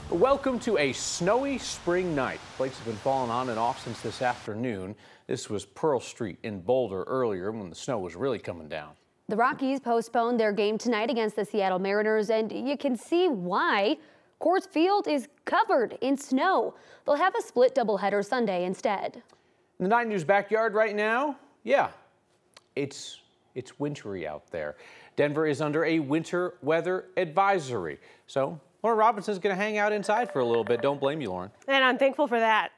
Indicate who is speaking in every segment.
Speaker 1: Welcome to a snowy spring night. Flakes have been falling on and off since this afternoon. This was Pearl Street in Boulder earlier when the snow was really coming down.
Speaker 2: The Rockies postponed their game tonight against the Seattle Mariners, and you can see why. Coors Field is covered in snow. They'll have a split doubleheader Sunday instead.
Speaker 1: In the 9 News backyard right now, yeah, it's wintry out there. Denver is under a winter weather advisory. So Lauren Robinson's going to hang out inside for a little bit. Don't blame you, Lauren.
Speaker 3: And I'm thankful for that.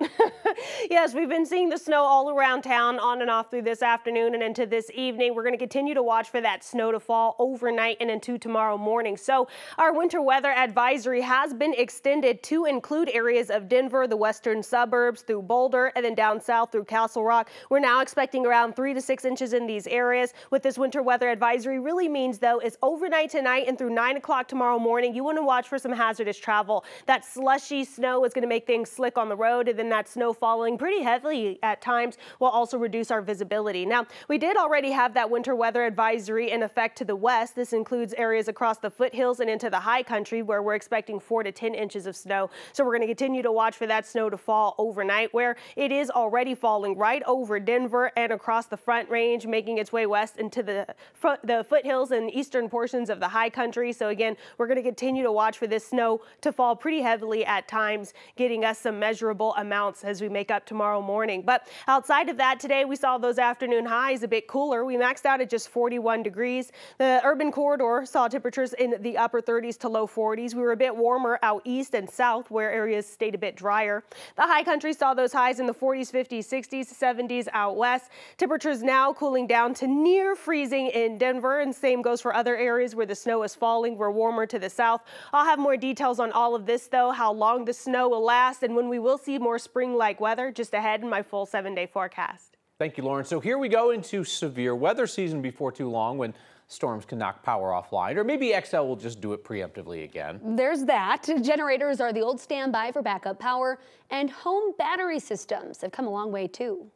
Speaker 3: Yes, we've been seeing the snow all around town on and off through this afternoon and into this evening. We're going to continue to watch for that snow to fall overnight and into tomorrow morning. So our winter weather advisory has been extended to include areas of Denver, the western suburbs, through Boulder, and then down south through Castle Rock. We're now expecting around 3 to 6 inches in these areas. What this winter weather advisory really means, though, is overnight tonight and through 9 o'clock tomorrow morning, you want to watch for some hazardous travel. That slushy snow is going to make things slick on the road, and then that snow falling pretty heavily at times will also reduce our visibility. Now, we did already have that winter weather advisory in effect to the west. This includes areas across the foothills and into the high country where we're expecting 4 to 10 inches of snow. So we're going to continue to watch for that snow to fall overnight, where it is already falling right over Denver and across the Front Range, making its way west into the foothills and eastern portions of the high country. So again, we're going to continue to watch for this snow to fall pretty heavily at times, getting us some measurable amounts as we make up tomorrow morning. But outside of that, today we saw those afternoon highs a bit cooler. We maxed out at just 41 degrees. The urban corridor saw temperatures in the upper 30s to low 40s. We were a bit warmer out east and south, where areas stayed a bit drier. The high country saw those highs in the 40s, 50s, 60s, 70s out west. Temperatures now cooling down to near freezing in Denver, and same goes for other areas where the snow is falling. We're warmer to the south. I'll have more details on all of this, though, how long the snow will last and when we will see more spring-like weather just ahead in my full 7-day forecast.
Speaker 1: Thank you, Lauren. So here we go into severe weather season before too long, when storms can knock power offline, or maybe XL will just do it preemptively again.
Speaker 2: There's that. Generators are the old standby for backup power, and home battery systems have come a long way too.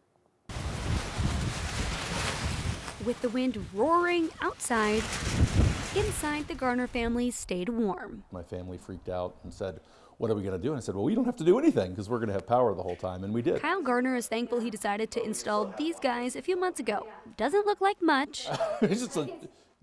Speaker 2: With the wind roaring outside, inside the Garner family stayed warm.
Speaker 4: My family freaked out and said, "What are we going to do?" And I said, "Well, we don't have to do anything because we're going to have power the whole time," and we did.
Speaker 2: Kyle Garner is thankful he decided to install these guys a few months ago. Doesn't look like much.
Speaker 4: It's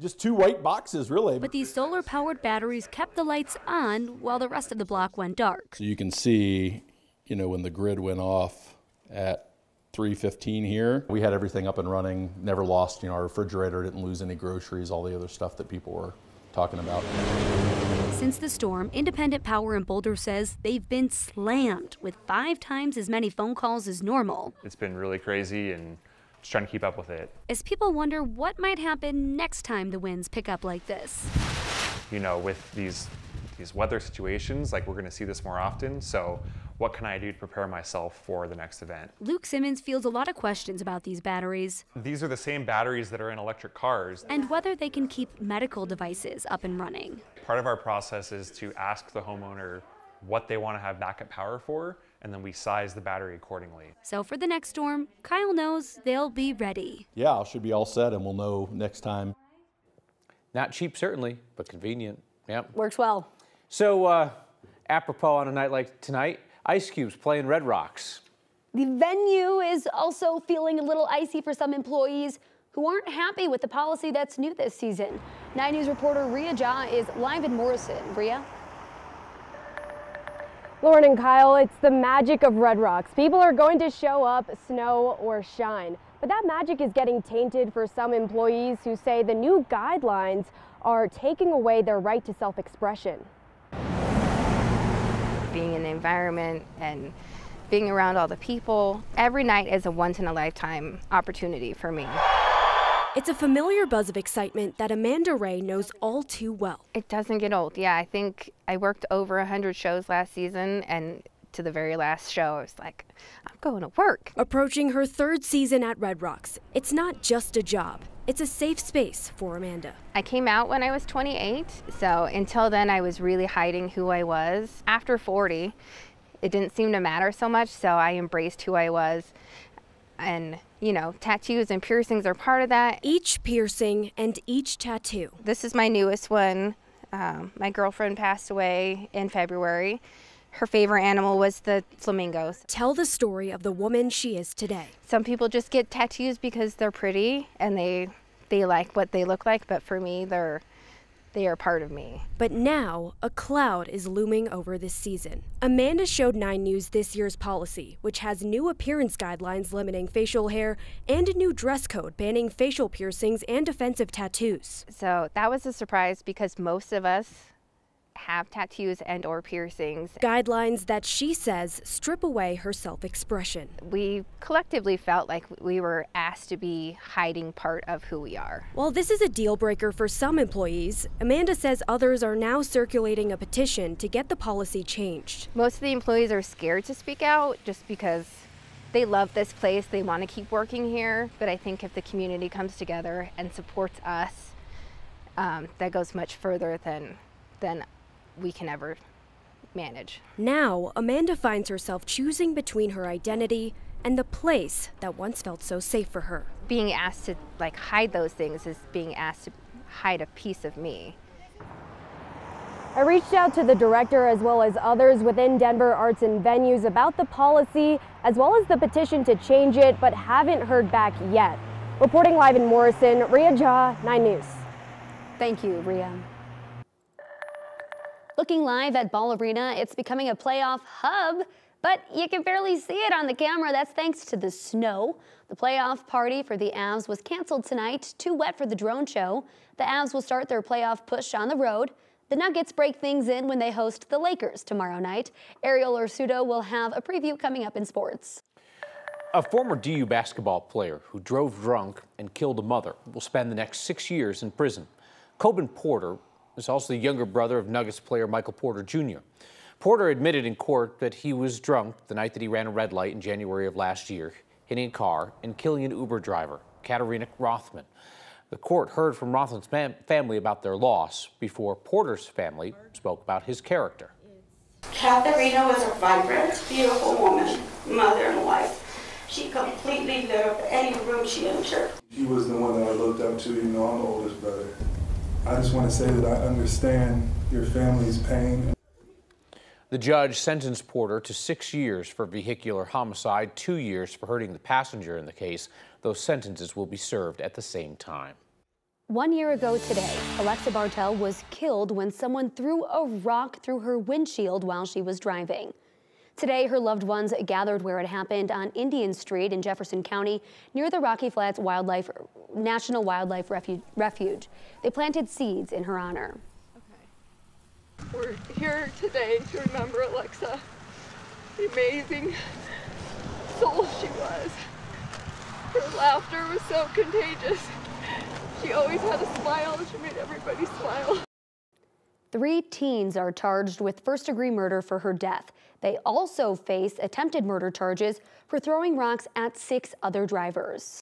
Speaker 4: just 2 white boxes, really.
Speaker 2: But these solar-powered batteries kept the lights on while the rest of the block went dark.
Speaker 4: So you can see, when the grid went off at 3:15 here, we had everything up and running, never lost, our refrigerator didn't lose any groceries, all the other stuff that people were talking about.
Speaker 2: Since the storm, Independent Power in Boulder says they've been slammed with 5 times as many phone calls as normal.
Speaker 5: It's been really crazy and just trying to keep up with it.
Speaker 2: As people wonder what might happen next time the winds pick up like this.
Speaker 5: With these weather situations, we're going to see this more often. So what can I do to prepare myself for the next event?
Speaker 2: Luke Simmons fields a lot of questions about these batteries.
Speaker 5: These are the same batteries that are in electric cars.
Speaker 2: And whether they can keep medical devices up and running.
Speaker 5: Part of our process is to ask the homeowner what they want to have backup power for, and then we size the battery accordingly.
Speaker 2: So for the next storm, Kyle knows they'll be ready.
Speaker 4: Yeah, I should be all set, and we'll know next time.
Speaker 1: Not cheap, certainly, but convenient. Yep.
Speaker 2: Works well.
Speaker 1: So, apropos on a night like tonight, Ice Cube's playing Red Rocks.
Speaker 2: The venue is also feeling a little icy for some employees who aren't happy with the policy that's new this season. 9 News reporter Rhea Jha is live in Morrison. Rhea?
Speaker 6: Lauren and Kyle, it's the magic of Red Rocks. People are going to show up, snow or shine. But that magic is getting tainted for some employees who say the new guidelines are taking away their right to self-expression.
Speaker 7: Being in the environment and being around all the people, every night is a once-in-a-lifetime opportunity for me.
Speaker 8: It's a familiar buzz of excitement that Amanda Ray knows all too well.
Speaker 7: It doesn't get old. Yeah, I think I worked over 100 shows last season, and to the very last show, I was like, I'm going to work.
Speaker 8: Approaching her 3rd season at Red Rocks, it's not just a job. It's a safe space for Amanda.
Speaker 7: I came out when I was 28, so until then I was really hiding who I was. After 40, it didn't seem to matter so much, so I embraced who I was and you know, tattoos and piercings are part of that.
Speaker 8: Each piercing and each tattoo.
Speaker 7: This is my newest one. My girlfriend passed away in February. Her favorite animal was the flamingos.
Speaker 8: Tell the story of the woman she is today.
Speaker 7: Some people just get tattoos because they're pretty and they like what they look like, but for me, they are part of me.
Speaker 8: But now, a cloud is looming over this season. Amanda showed 9 News this year's policy, which has new appearance guidelines limiting facial hair and a new dress code banning facial piercings and offensive tattoos.
Speaker 7: So that was a surprise because most of us have tattoos and or piercings.
Speaker 8: Guidelines that she says strip away her self-expression.
Speaker 7: We collectively felt like we were asked to be hiding part of who we are.
Speaker 8: While this is a deal breaker for some employees, Amanda says others are now circulating a petition to get the policy changed.
Speaker 7: Most of the employees are scared to speak out just because they love this place, they want to keep working here, but I think if the community comes together and supports us, that goes much further than we can ever manage.
Speaker 8: Now, Amanda finds herself choosing between her identity and the place that once felt so safe for her.
Speaker 7: Being asked to hide those things is being asked to hide a piece of me.
Speaker 6: I reached out to the director as well as others within Denver Arts and Venues about the policy as well as the petition to change it, but haven't heard back yet. Reporting live in Morrison, Rhea Jha, 9 News.
Speaker 2: Thank you, Rhea. Looking live at Ball Arena, it's becoming a playoff hub, but you can barely see it on the camera. That's thanks to the snow. The playoff party for the Avs was canceled tonight, too wet for the drone show. The Avs will start their playoff push on the road. The Nuggets break things in when they host the Lakers tomorrow night. Ariel Ursuto will have a preview coming up in sports.
Speaker 1: A former DU basketball player who drove drunk and killed a mother will spend the next 6 years in prison. Coben Porter is also the younger brother of Nuggets player Michael Porter Jr. Porter admitted in court that he was drunk the night that he ran a red light in January of last year, hitting a car and killing an Uber driver, Katarina Rothman. The court heard from Rothman's family about their loss before Porter's family spoke about his character.
Speaker 9: Katarina was a vibrant, beautiful woman, mother and wife. She completely lit up any room she entered.
Speaker 10: He was the one that I looked up to. You know, I'm the oldest brother. I just want to say that I understand your family's pain.
Speaker 1: The judge sentenced Porter to 6 years for vehicular homicide, 2 years for hurting the passenger in the case. Those sentences will be served at the same time.
Speaker 2: 1 year ago today, Alexa Bartel was killed when someone threw a rock through her windshield while she was driving. Today, her loved ones gathered where it happened on Indian Street in Jefferson County near the Rocky Flats National Wildlife Refuge. They planted seeds in her honor.
Speaker 11: Okay. We're here today to remember Alexa, the amazing soul she was. Her laughter was so contagious. She always had a smile. She made everybody smile.
Speaker 2: 3 teens are charged with first-degree murder for her death. They also face attempted murder charges for throwing rocks at 6 other drivers.